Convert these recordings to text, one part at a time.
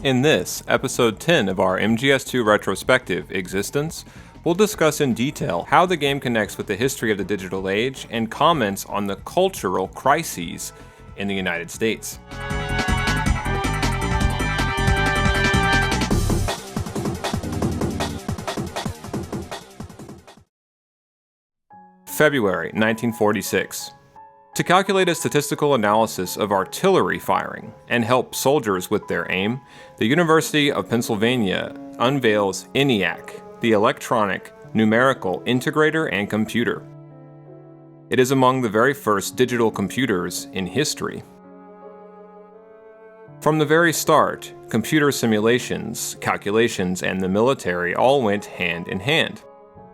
In this, episode 10 of our MGS2 retrospective, Existence, we'll discuss in detail how the game connects with the history of the digital age and comments on the cultural crises in the United States. February 1946. To calculate a statistical analysis of artillery firing and help soldiers with their aim, the University of Pennsylvania unveils ENIAC, the Electronic Numerical Integrator and Computer. It is among the very first digital computers in history. From the very start, computer simulations, calculations, and the military all went hand in hand.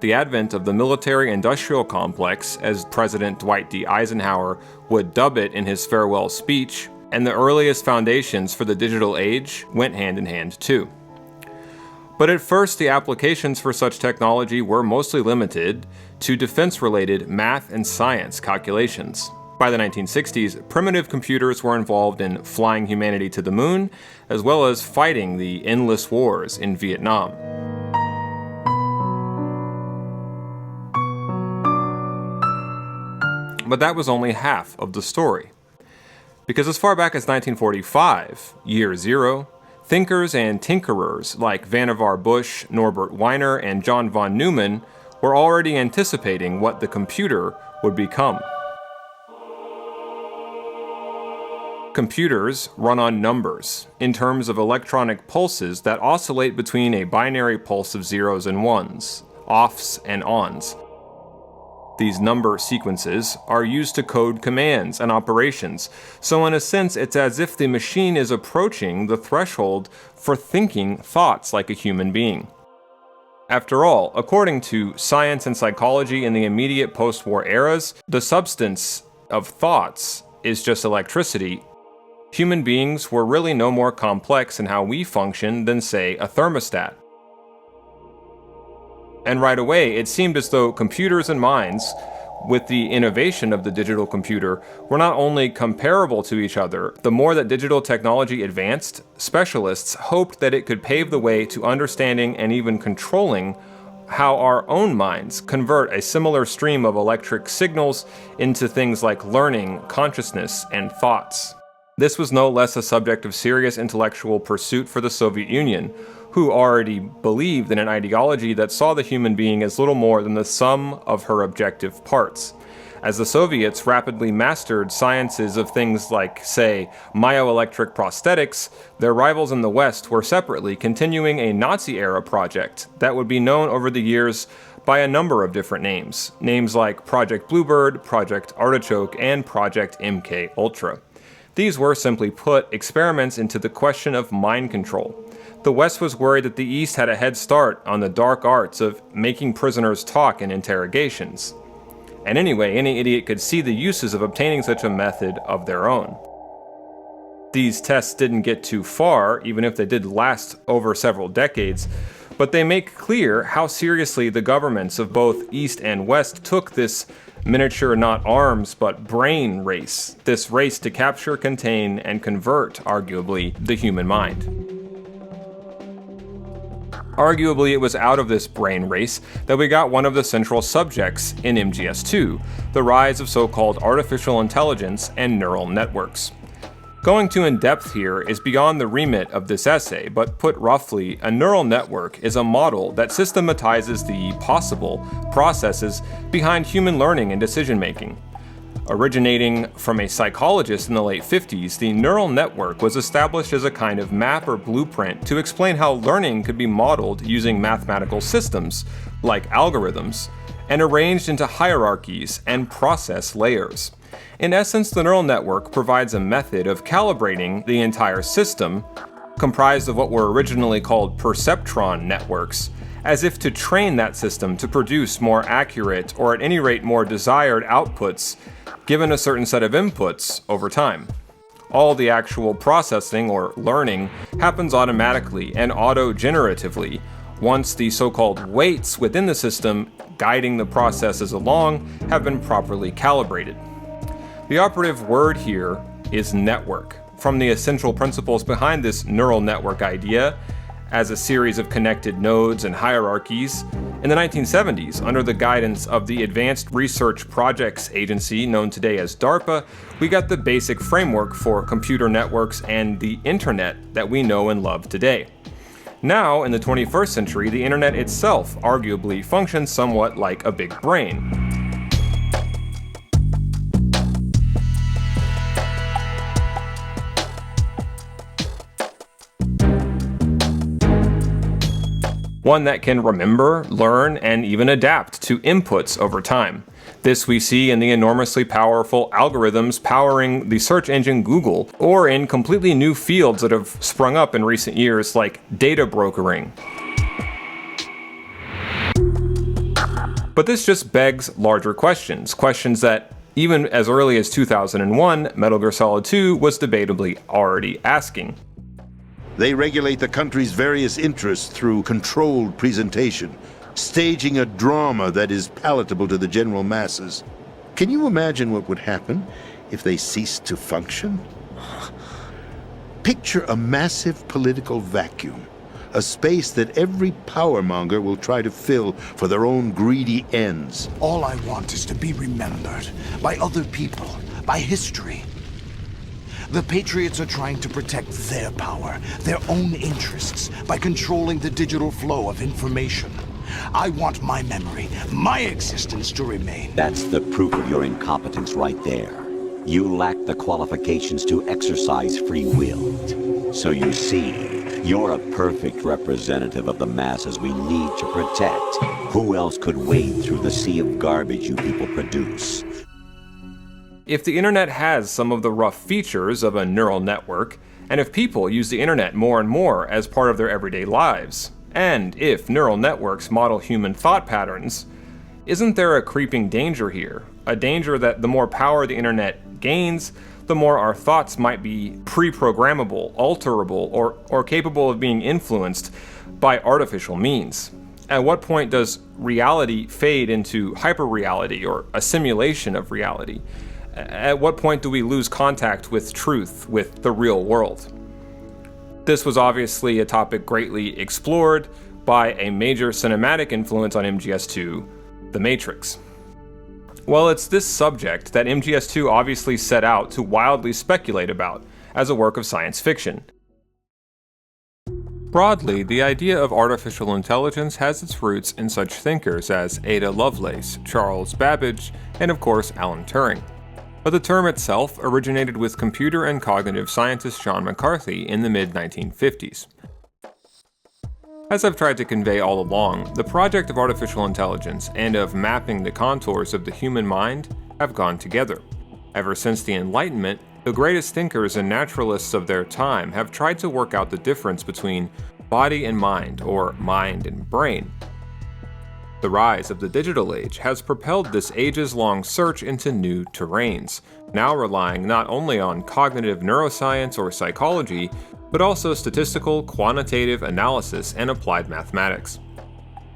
The advent of the military-industrial complex, as President Dwight D. Eisenhower would dub it in his farewell speech, and the earliest foundations for the digital age went hand in hand too. But at first, the applications for such technology were mostly limited to defense-related math and science calculations. By the 1960s, primitive computers were involved in flying humanity to the moon, as well as fighting the endless wars in Vietnam. But that was only half of the story. Because as far back as 1945, year zero, thinkers and tinkerers like Vannevar Bush, Norbert Wiener, and John von Neumann were already anticipating what the computer would become. Computers run on numbers, in terms of electronic pulses that oscillate between a binary pulse of zeros and ones, offs and ons. These number sequences are used to code commands and operations, so in a sense it's as if the machine is approaching the threshold for thinking thoughts like a human being. After all, according to science and psychology in the immediate post-war eras, the substance of thoughts is just electricity. Human beings were really no more complex in how we function than, say, a thermostat. And right away, it seemed as though computers and minds, with the innovation of the digital computer, were not only comparable to each other. The more that digital technology advanced, specialists hoped that it could pave the way to understanding and even controlling how our own minds convert a similar stream of electric signals into things like learning, consciousness, and thoughts. This was no less a subject of serious intellectual pursuit for the Soviet Union, who already believed in an ideology that saw the human being as little more than the sum of her objective parts. As the Soviets rapidly mastered sciences of things like, say, myoelectric prosthetics, their rivals in the West were separately continuing a Nazi-era project that would be known over the years by a number of different names. Names like Project Bluebird, Project Artichoke, and Project MK Ultra. These were, simply put, experiments into the question of mind control. The West was worried that the East had a head start on the dark arts of making prisoners talk in interrogations. And anyway, any idiot could see the uses of obtaining such a method of their own. These tests didn't get too far, even if they did last over several decades, but they make clear how seriously the governments of both East and West took this miniature not arms but brain race, this race to capture, contain, and convert, arguably, the human mind. Arguably, it was out of this brain race that we got one of the central subjects in MGS2, the rise of so-called artificial intelligence and neural networks. Going too in-depth here is beyond the remit of this essay, but put roughly, a neural network is a model that systematizes the possible processes behind human learning and decision-making. Originating from a psychologist in the late 50s, the neural network was established as a kind of map or blueprint to explain how learning could be modeled using mathematical systems, like algorithms, and arranged into hierarchies and process layers. In essence, the neural network provides a method of calibrating the entire system, comprised of what were originally called perceptron networks, as if to train that system to produce more accurate, or at any rate more desired outputs, given a certain set of inputs over time. All the actual processing, or learning, happens automatically and auto-generatively, once the so-called weights within the system guiding the processes along have been properly calibrated. The operative word here is network, from the essential principles behind this neural network idea as a series of connected nodes and hierarchies. In the 1970s, under the guidance of the Advanced Research Projects Agency, known today as DARPA, we got the basic framework for computer networks and the internet that we know and love today. Now, in the 21st century, the internet itself arguably functions somewhat like a big brain. One that can remember, learn, and even adapt to inputs over time. This we see in the enormously powerful algorithms powering the search engine Google, or in completely new fields that have sprung up in recent years like data brokering. But this just begs larger questions that even as early as 2001, Metal Gear Solid 2 was debatably already asking. They regulate the country's various interests through controlled presentation, staging a drama that is palatable to the general masses. Can you imagine what would happen if they ceased to function? Picture a massive political vacuum, a space that every powermonger will try to fill for their own greedy ends. All I want is to be remembered by other people, by history. The Patriots are trying to protect their power, their own interests, by controlling the digital flow of information. I want my memory, my existence to remain. That's the proof of your incompetence right there. You lack the qualifications to exercise free will. So you see, you're a perfect representative of the masses we need to protect. Who else could wade through the sea of garbage you people produce? If the internet has some of the rough features of a neural network, and if people use the internet more and more as part of their everyday lives, and if neural networks model human thought patterns, isn't there a creeping danger here? A danger that the more power the internet gains, the more our thoughts might be pre-programmable, alterable, or capable of being influenced by artificial means. At what point does reality fade into hyperreality or a simulation of reality? At what point do we lose contact with truth, with the real world? This was obviously a topic greatly explored by a major cinematic influence on MGS2, The Matrix. Well, it's this subject that MGS2 obviously set out to wildly speculate about as a work of science fiction. Broadly, the idea of artificial intelligence has its roots in such thinkers as Ada Lovelace, Charles Babbage, and of course Alan Turing. But the term itself originated with computer and cognitive scientist John McCarthy in the mid-1950s. As I've tried to convey all along, the project of artificial intelligence and of mapping the contours of the human mind have gone together. Ever since the Enlightenment, the greatest thinkers and naturalists of their time have tried to work out the difference between body and mind, or mind and brain. The rise of the digital age has propelled this ages-long search into new terrains, now relying not only on cognitive neuroscience or psychology, but also statistical, quantitative analysis and applied mathematics.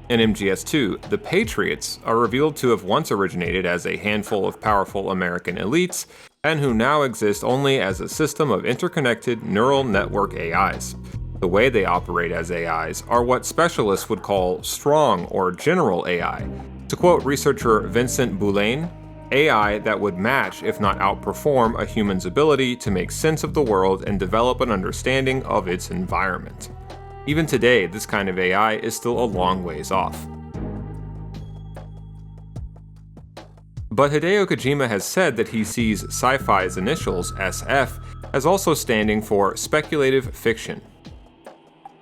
In MGS2, the Patriots are revealed to have once originated as a handful of powerful American elites, and who now exist only as a system of interconnected neural network AIs. The way they operate as AIs are what specialists would call strong or general AI. To quote researcher Vincent Boulain, AI that would match, if not outperform, a human's ability to make sense of the world and develop an understanding of its environment. Even today, this kind of AI is still a long ways off. But Hideo Kojima has said that he sees sci-fi's initials, SF, as also standing for speculative fiction.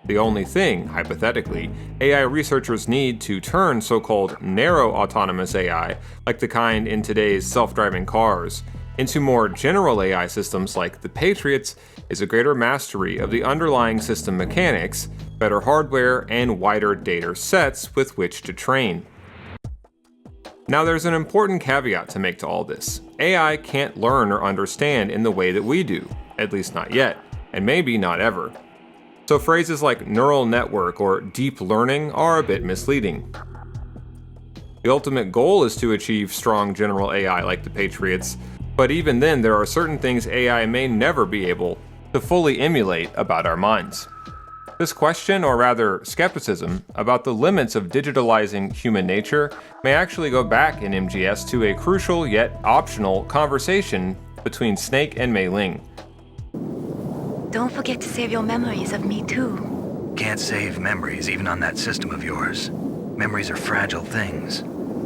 The only thing, hypothetically, AI researchers need to turn so-called narrow autonomous AI, like the kind in today's self-driving cars, into more general AI systems like the Patriots is a greater mastery of the underlying system mechanics, better hardware, and wider data sets with which to train. Now there's an important caveat to make to all this. AI can't learn or understand in the way that we do, at least not yet, and maybe not ever. So phrases like neural network or deep learning are a bit misleading. The ultimate goal is to achieve strong general AI like the Patriots, but even then there are certain things AI may never be able to fully emulate about our minds. This question, or rather skepticism, about the limits of digitalizing human nature may actually go back in MGS to a crucial yet optional conversation between Snake and Mei Ling. Don't forget to save your memories of me too. Can't save memories even on that system of yours. Memories are fragile things.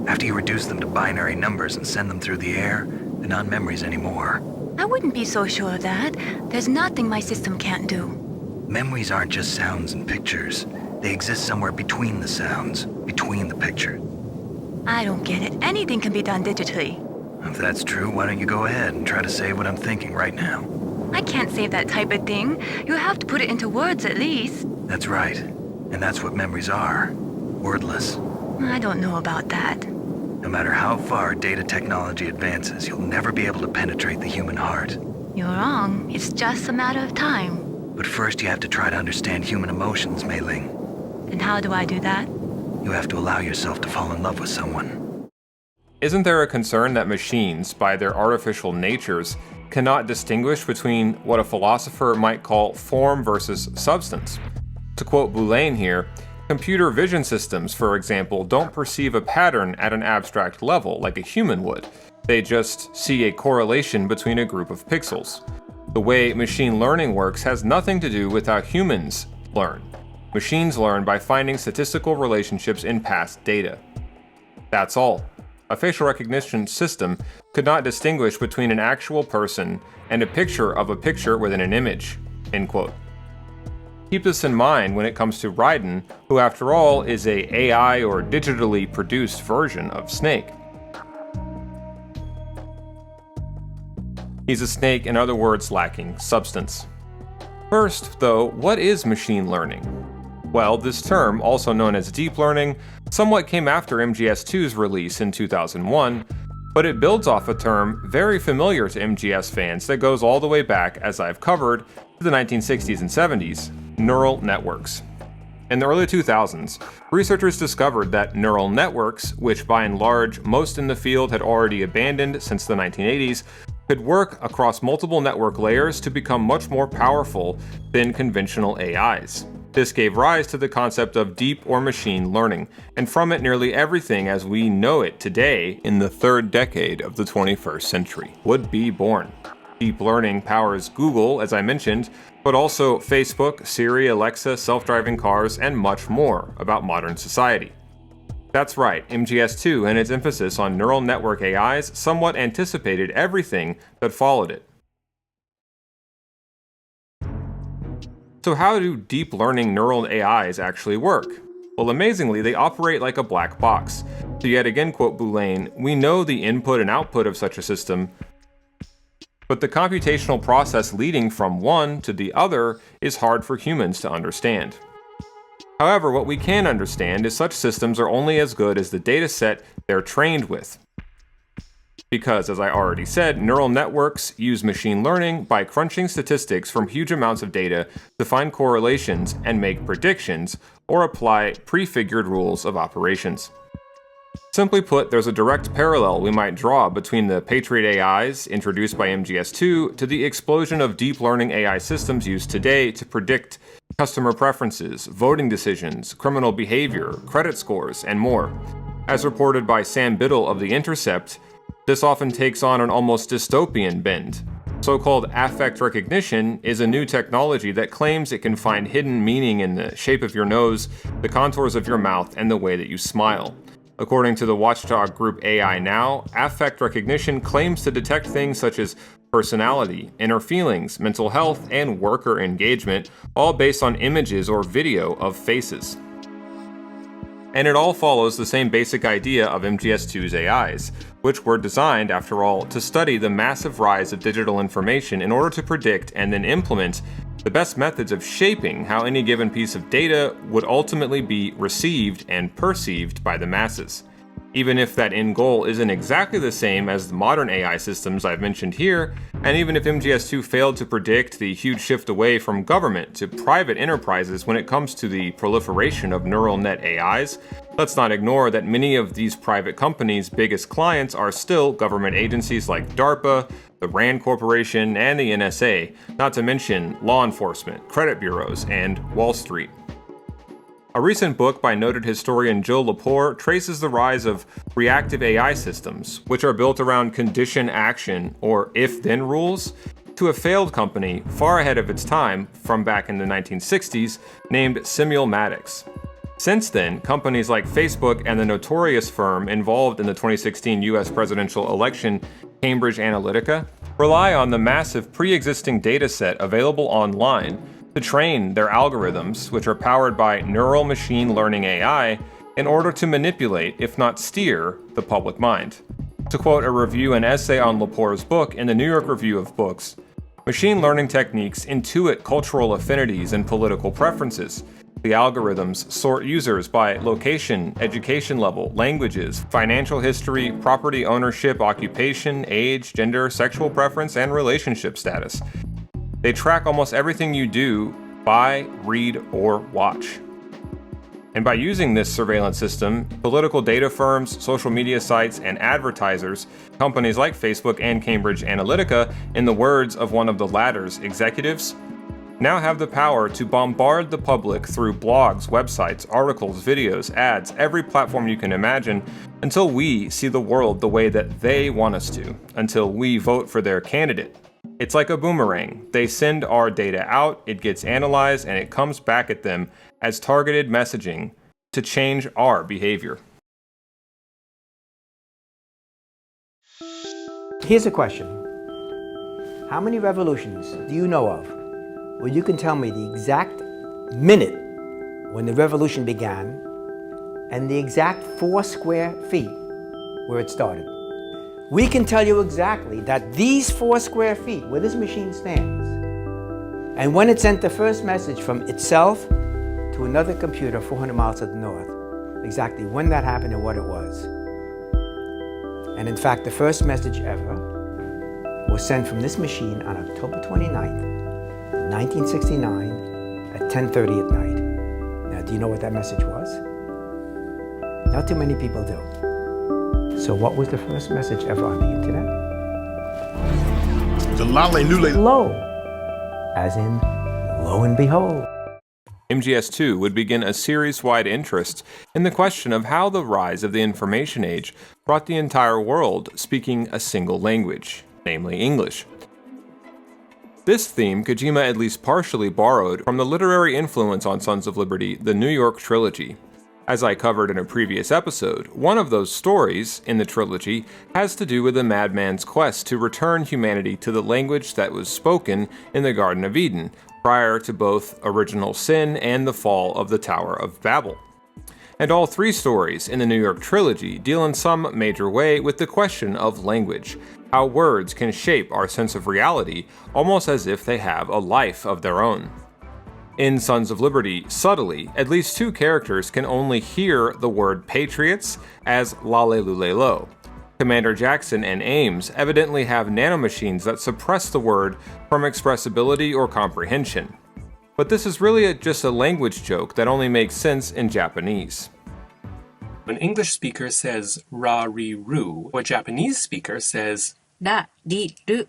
After you reduce them to binary numbers and send them through the air, they're not memories anymore. I wouldn't be so sure of that. There's nothing my system can't do. Memories aren't just sounds and pictures. They exist somewhere between the sounds, between the pictures. I don't get it. Anything can be done digitally. If that's true, why don't you go ahead and try to say what I'm thinking right now? I can't save that type of thing. You have to put it into words at least. That's right. And that's what memories are. Wordless. I don't know about that. No matter how far data technology advances, you'll never be able to penetrate the human heart. You're wrong. It's just a matter of time. But first you have to try to understand human emotions, Mei Ling. And how do I do that? You have to allow yourself to fall in love with someone. Isn't there a concern that machines, by their artificial natures, cannot distinguish between what a philosopher might call form versus substance? To quote Boulain here, computer vision systems, for example, don't perceive a pattern at an abstract level like a human would. They just see a correlation between a group of pixels. The way machine learning works has nothing to do with how humans learn. Machines learn by finding statistical relationships in past data. That's all. A facial recognition system could not distinguish between an actual person and a picture of a picture within an image." End quote. Keep this in mind when it comes to Raiden, who after all is a AI or digitally produced version of Snake. He's a snake, in other words, lacking substance. First, though, what is machine learning? Well, this term, also known as deep learning, somewhat came after MGS2's release in 2001, but it builds off a term very familiar to MGS fans that goes all the way back, as I've covered, to the 1960s and 70s, neural networks. In the early 2000s, researchers discovered that neural networks, which by and large most in the field had already abandoned since the 1980s, could work across multiple network layers to become much more powerful than conventional AIs. This gave rise to the concept of deep or machine learning, and from it nearly everything as we know it today in the third decade of the 21st century would be born. Deep learning powers Google, as I mentioned, but also Facebook, Siri, Alexa, self-driving cars, and much more about modern society. That's right, MGS2 and its emphasis on neural network AIs somewhat anticipated everything that followed it. So how do deep learning neural AIs actually work? Well, amazingly, they operate like a black box. To yet again quote Boulain, "We know the input and output of such a system, but the computational process leading from one to the other is hard for humans to understand." However, what we can understand is such systems are only as good as the data set they're trained with. Because, as I already said, neural networks use machine learning by crunching statistics from huge amounts of data to find correlations and make predictions, or apply prefigured rules of operations. Simply put, there's a direct parallel we might draw between the Patriot AIs introduced by MGS2 to the explosion of deep learning AI systems used today to predict customer preferences, voting decisions, criminal behavior, credit scores, and more. As reported by Sam Biddle of The Intercept, this often takes on an almost dystopian bend. So-called affect recognition is a new technology that claims it can find hidden meaning in the shape of your nose, the contours of your mouth, and the way that you smile. According to the watchdog group AI Now, affect recognition claims to detect things such as personality, inner feelings, mental health, and worker engagement, all based on images or video of faces. And it all follows the same basic idea of MGS2's AIs, which were designed, after all, to study the massive rise of digital information in order to predict and then implement the best methods of shaping how any given piece of data would ultimately be received and perceived by the masses. Even if that end goal isn't exactly the same as the modern AI systems I've mentioned here, and even if MGS2 failed to predict the huge shift away from government to private enterprises when it comes to the proliferation of neural net AIs, let's not ignore that many of these private companies' biggest clients are still government agencies like DARPA, the RAND Corporation, and the NSA, not to mention law enforcement, credit bureaus, and Wall Street. A recent book by noted historian Joe Lepore traces the rise of reactive AI systems, which are built around condition action or if-then rules, to a failed company far ahead of its time from back in the 1960s named Memetics. Since then, companies like Facebook and the notorious firm involved in the 2016 US presidential election, Cambridge Analytica, rely on the massive pre-existing dataset available online to train their algorithms, which are powered by neural machine learning AI, in order to manipulate, if not steer, the public mind. To quote a review and essay on Lepore's book in the New York Review of Books, machine learning techniques intuit cultural affinities and political preferences. The algorithms sort users by location, education level, languages, financial history, property ownership, occupation, age, gender, sexual preference, and relationship status. They track almost everything you do, buy, read, or watch. And by using this surveillance system, political data firms, social media sites, and advertisers, companies like Facebook and Cambridge Analytica, in the words of one of the latter's executives, now have the power to bombard the public through blogs, websites, articles, videos, ads, every platform you can imagine, until we see the world the way that they want us to, until we vote for their candidate. It's like a boomerang. They send our data out, it gets analyzed, and it comes back at them as targeted messaging to change our behavior. Here's a question. How many revolutions do you know of where you can tell me the exact minute when the revolution began and the exact 4 square feet where it started? We can tell you exactly that these 4 square feet where this machine stands, and when it sent the first message from itself to another computer 400 miles to the north, exactly when that happened and what it was. And in fact, the first message ever was sent from this machine on October 29th, 1969 at 10:30 at night. Now, do you know what that message was? Not too many people do. So what was the first message ever on the internet? The Jah-Oray-Nu-Lee-Low. As in, lo and behold. MGS2 would begin a series-wide interest in the question of how the rise of the information age brought the entire world speaking a single language, namely English. This theme Kojima at least partially borrowed from the literary influence on Sons of Liberty, the New York Trilogy. As I covered in a previous episode, one of those stories in the trilogy has to do with a madman's quest to return humanity to the language that was spoken in the Garden of Eden, prior to both original sin and the fall of the Tower of Babel. And all 3 stories in the New York Trilogy deal in some major way with the question of language, how words can shape our sense of reality almost as if they have a life of their own. In Sons of Liberty, subtly, at least 2 characters can only hear the word Patriots as "la-le-lu-le-lo." Commander Jackson and Ames evidently have nanomachines that suppress the word from expressibility or comprehension. But this is really just a language joke that only makes sense in Japanese. An English speaker says ra-ri-ru, a Japanese speaker says ra-ri-ru.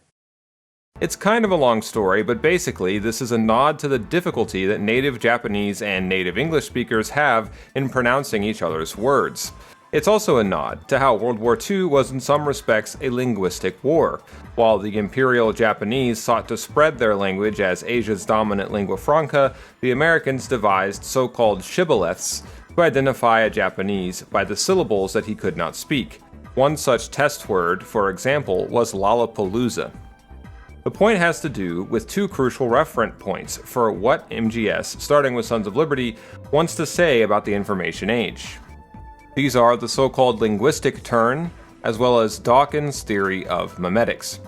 It's kind of a long story, but basically this is a nod to the difficulty that native Japanese and native English speakers have in pronouncing each other's words. It's also a nod to how World War II was in some respects a linguistic war. While the Imperial Japanese sought to spread their language as Asia's dominant lingua franca, the Americans devised so-called shibboleths to identify a Japanese by the syllables that he could not speak. One such test word, for example, was Lollapalooza. The point has to do with 2 crucial reference points for what MGS, starting with Sons of Liberty, wants to say about the information age. These are the so-called linguistic turn, as well as Dawkins' theory of memetics.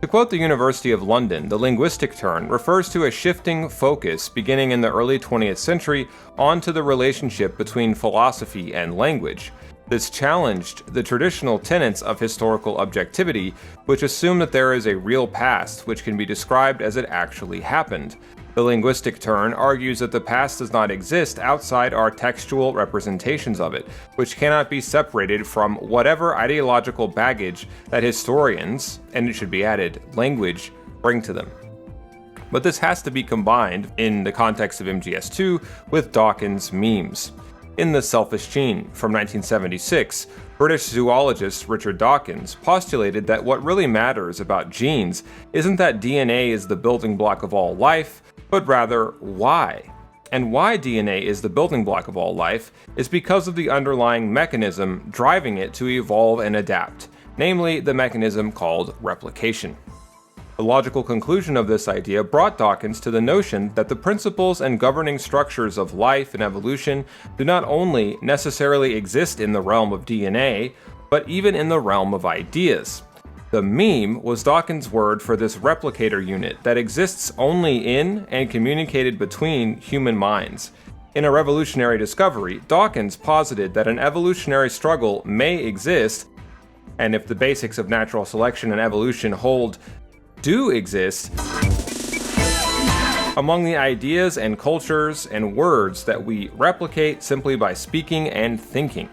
To quote the University of London, the linguistic turn refers to a shifting focus beginning in the early 20th century onto the relationship between philosophy and language. This challenged the traditional tenets of historical objectivity, which assume that there is a real past which can be described as it actually happened. The linguistic turn argues that the past does not exist outside our textual representations of it, which cannot be separated from whatever ideological baggage that historians, and it should be added, language, bring to them. But this has to be combined, in the context of MGS2, with Dawkins' memes. In The Selfish Gene from 1976, British zoologist Richard Dawkins postulated that what really matters about genes isn't that DNA is the building block of all life, but rather why. And why DNA is the building block of all life is because of the underlying mechanism driving it to evolve and adapt, namely the mechanism called replication. The logical conclusion of this idea brought Dawkins to the notion that the principles and governing structures of life and evolution do not only necessarily exist in the realm of DNA, but even in the realm of ideas. The meme was Dawkins' word for this replicator unit that exists only in and communicated between human minds. In a revolutionary discovery, Dawkins posited that an evolutionary struggle may exist, and if the basics of natural selection and evolution do exist, among the ideas and cultures and words that we replicate simply by speaking and thinking.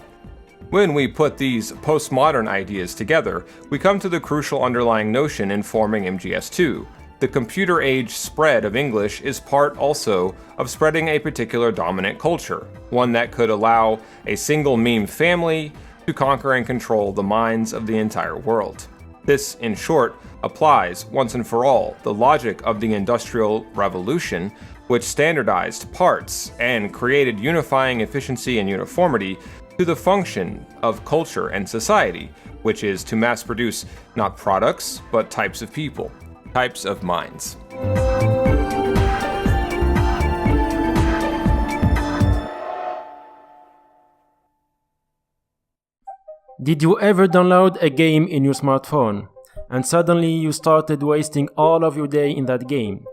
When we put these postmodern ideas together, we come to the crucial underlying notion informing MGS2. The computer age spread of English is part also of spreading a particular dominant culture, one that could allow a single meme family to conquer and control the minds of the entire world. This, in short, applies once and for all the logic of the Industrial Revolution, which standardized parts and created unifying efficiency and uniformity to the function of culture and society, which is to mass produce not products, but types of people, types of minds. Did you ever download a game in your smartphone, and suddenly you started wasting all of your day in that game?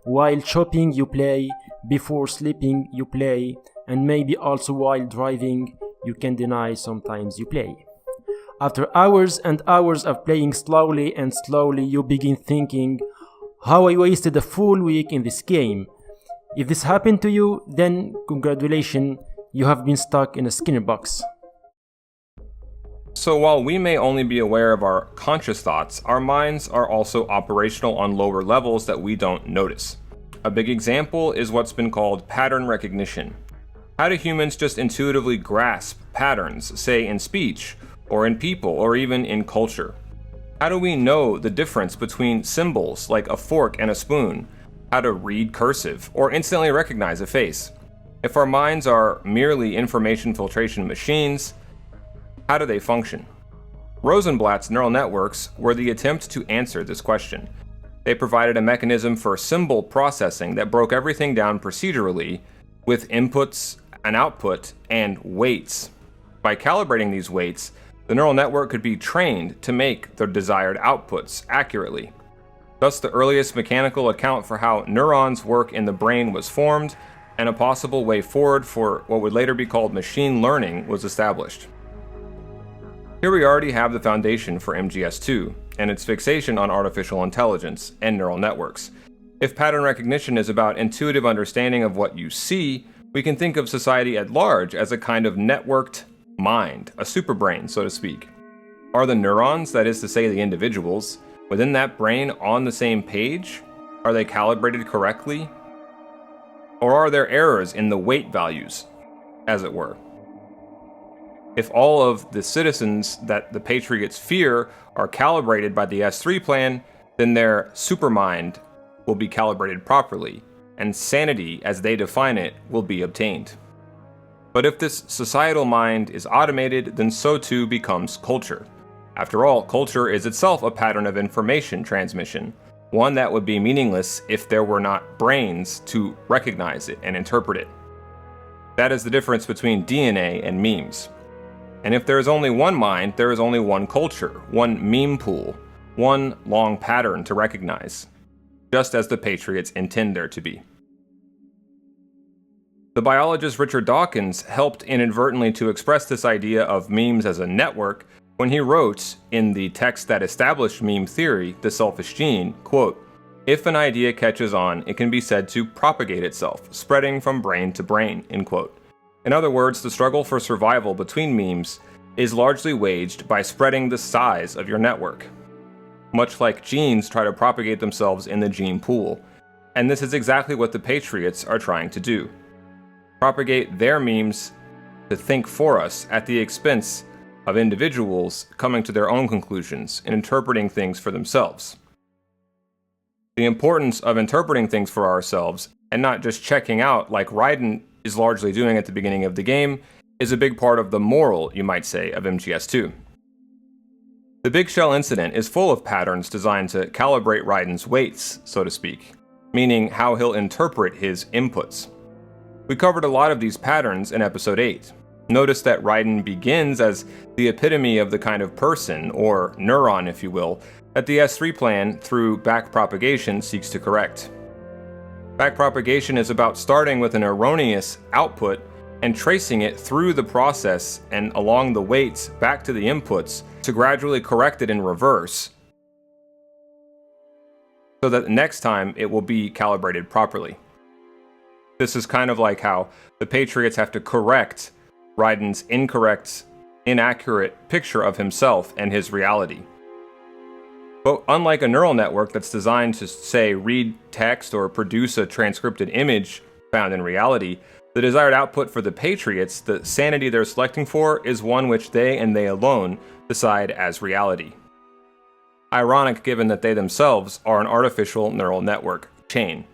While shopping you play, before sleeping you play, and maybe also while driving, you can deny sometimes you play. After hours and hours of playing slowly and slowly, you begin thinking, how I wasted a full week in this game. If this happened to you, then congratulations, you have been stuck in a Skinner box. So while we may only be aware of our conscious thoughts, our minds are also operational on lower levels that we don't notice. A big example is what's been called pattern recognition. How do humans just intuitively grasp patterns, say in speech, or in people, or even in culture? How do we know the difference between symbols like a fork and a spoon? How to read cursive, or instantly recognize a face? If our minds are merely information filtration machines, how do they function? Rosenblatt's neural networks were the attempt to answer this question. They provided a mechanism for symbol processing that broke everything down procedurally with inputs, an output, and weights. By calibrating these weights, the neural network could be trained to make the desired outputs accurately. Thus, the earliest mechanical account for how neurons work in the brain was formed, and a possible way forward for what would later be called machine learning was established. Here we already have the foundation for MGS2 and its fixation on artificial intelligence and neural networks. If pattern recognition is about intuitive understanding of what you see, we can think of society at large as a kind of networked mind, a superbrain, so to speak. Are the neurons, that is to say the individuals, within that brain on the same page? Are they calibrated correctly? Or are there errors in the weight values, as it were? If all of the citizens that the Patriots fear are calibrated by the S3 plan, then their supermind will be calibrated properly, and sanity, as they define it, will be obtained. But if this societal mind is automated, then so too becomes culture. After all, culture is itself a pattern of information transmission, one that would be meaningless if there were not brains to recognize it and interpret it. That is the difference between DNA and memes. And if there is only one mind, there is only one culture, one meme pool, one long pattern to recognize, just as the Patriots intend there to be. The biologist Richard Dawkins helped inadvertently to express this idea of memes as a network when he wrote, in the text that established meme theory, The Selfish Gene, quote, "If an idea catches on, it can be said to propagate itself, spreading from brain to brain," end quote. In other words, the struggle for survival between memes is largely waged by spreading the size of your network, much like genes try to propagate themselves in the gene pool. And this is exactly what the Patriots are trying to do. Propagate their memes to think for us at the expense of individuals coming to their own conclusions and interpreting things for themselves. The importance of interpreting things for ourselves and not just checking out like Raiden is largely doing at the beginning of the game is a big part of the moral, you might say, of MGS2. The Big Shell incident is full of patterns designed to calibrate Raiden's weights, so to speak, meaning how he'll interpret his inputs. We covered a lot of these patterns in episode 8. Notice that Raiden begins as the epitome of the kind of person, or neuron if you will, that the S3 plan through backpropagation seeks to correct. Backpropagation is about starting with an erroneous output and tracing it through the process and along the weights back to the inputs to gradually correct it in reverse, so that next time it will be calibrated properly. This is kind of like how the Patriots have to correct Raiden's incorrect, inaccurate picture of himself and his reality. But unlike a neural network that's designed to, say, read text or produce a transcripted image found in reality, the desired output for the Patriots, the sanity they're selecting for, is one which they and they alone decide as reality. Ironic given that they themselves are an artificial neural network chain.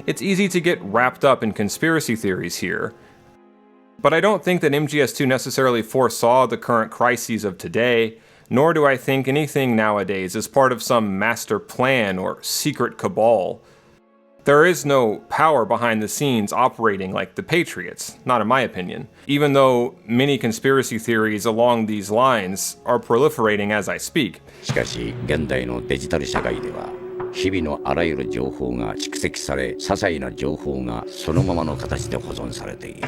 It's easy to get wrapped up in conspiracy theories here, but I don't think that MGS2 necessarily foresaw the current crises of today, nor do I think anything nowadays is part of some master plan or secret cabal. There is no power behind the scenes operating like the Patriots, not in my opinion, even though many conspiracy theories along these lines are proliferating as I speak. しかし、現代のデジタル社会では、日々のあらゆる情報が蓄積され、些細な情報がそのままの形で保存されている。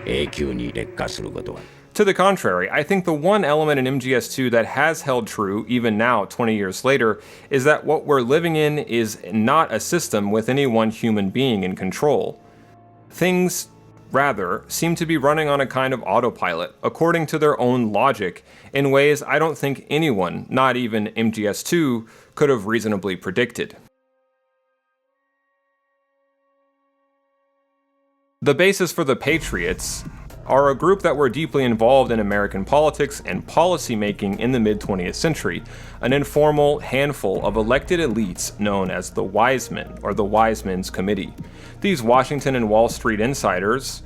永久に劣化することは。To the contrary, I think the one element in MGS2 that has held true, even now, 20 years later, is that what we're living in is not a system with any one human being in control. Things, rather, seem to be running on a kind of autopilot, according to their own logic, in ways I don't think anyone, not even MGS2, could have reasonably predicted. The basis for the Patriots are a group that were deeply involved in American politics and policy making in the mid-20th century, an informal handful of elected elites known as the Wise Men, or the Wise Men's Committee. These Washington and Wall Street insiders,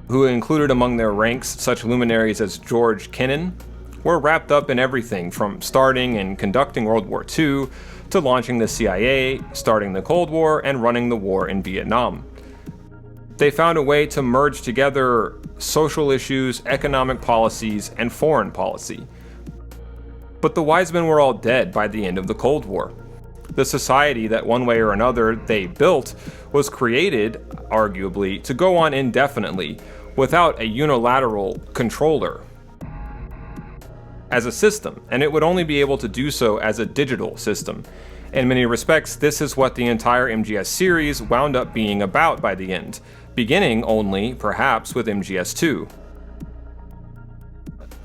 who included among their ranks such luminaries as George Kennan, were wrapped up in everything from starting and conducting World War II to launching the CIA, starting the Cold War, and running the war in Vietnam. They found a way to merge together social issues, economic policies, and foreign policy. But the wise men were all dead by the end of the Cold War. The society that one way or another they built was created, arguably, to go on indefinitely without a unilateral controller as a system, and it would only be able to do so as a digital system. In many respects, this is what the entire MGS series wound up being about by the end, beginning only, perhaps, with MGS2.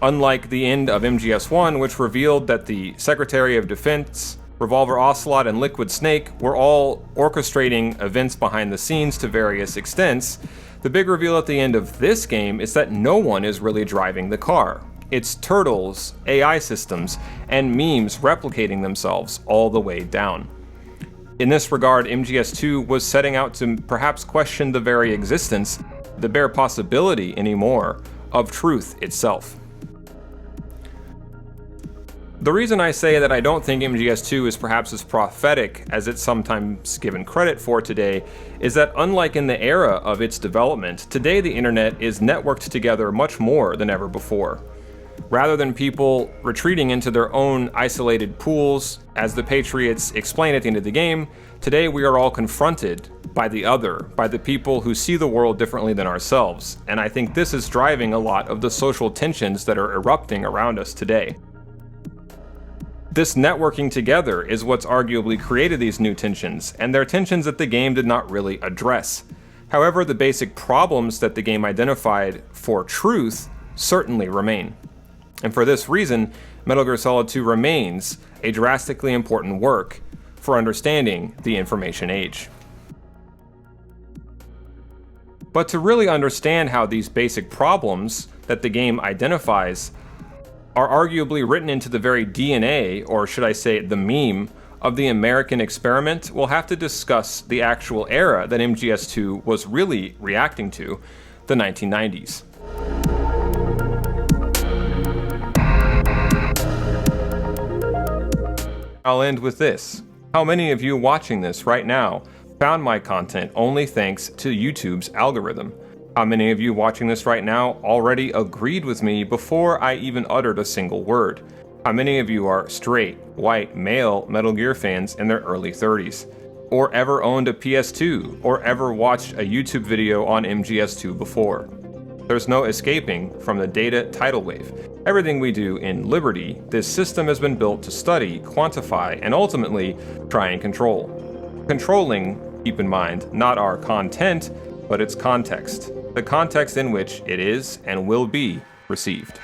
Unlike the end of MGS1, which revealed that the Secretary of Defense, Revolver Ocelot, and Liquid Snake were all orchestrating events behind the scenes to various extents, the big reveal at the end of this game is that no one is really driving the car. It's turtles, AI systems, and memes replicating themselves all the way down. In this regard, MGS2 was setting out to perhaps question the very existence, the bare possibility anymore, of truth itself. The reason I say that I don't think MGS2 is perhaps as prophetic as it's sometimes given credit for today is that unlike in the era of its development, today the internet is networked together much more than ever before. Rather than people retreating into their own isolated pools, as the Patriots explain at the end of the game, today we are all confronted by the other, by the people who see the world differently than ourselves, and I think this is driving a lot of the social tensions that are erupting around us today. This networking together is what's arguably created these new tensions, and they're tensions that the game did not really address. However, the basic problems that the game identified for truth certainly remain. And for this reason, Metal Gear Solid 2 remains a drastically important work for understanding the information age. But to really understand how these basic problems that the game identifies are arguably written into the very DNA, or should I say the meme, of the American experiment, we'll have to discuss the actual era that MGS2 was really reacting to, the 1990s. I'll end with this. How many of you watching this right now found my content only thanks to YouTube's algorithm? How many of you watching this right now already agreed with me before I even uttered a single word? How many of you are straight, white, male Metal Gear fans in their early 30s? Or ever owned a PS2, or ever watched a YouTube video on MGS2 before? There's no escaping from the data tidal wave. Everything we do in Liberty, this system has been built to study, quantify, and ultimately try and control. Controlling, keep in mind, not our content, but its context. The context in which it is and will be received.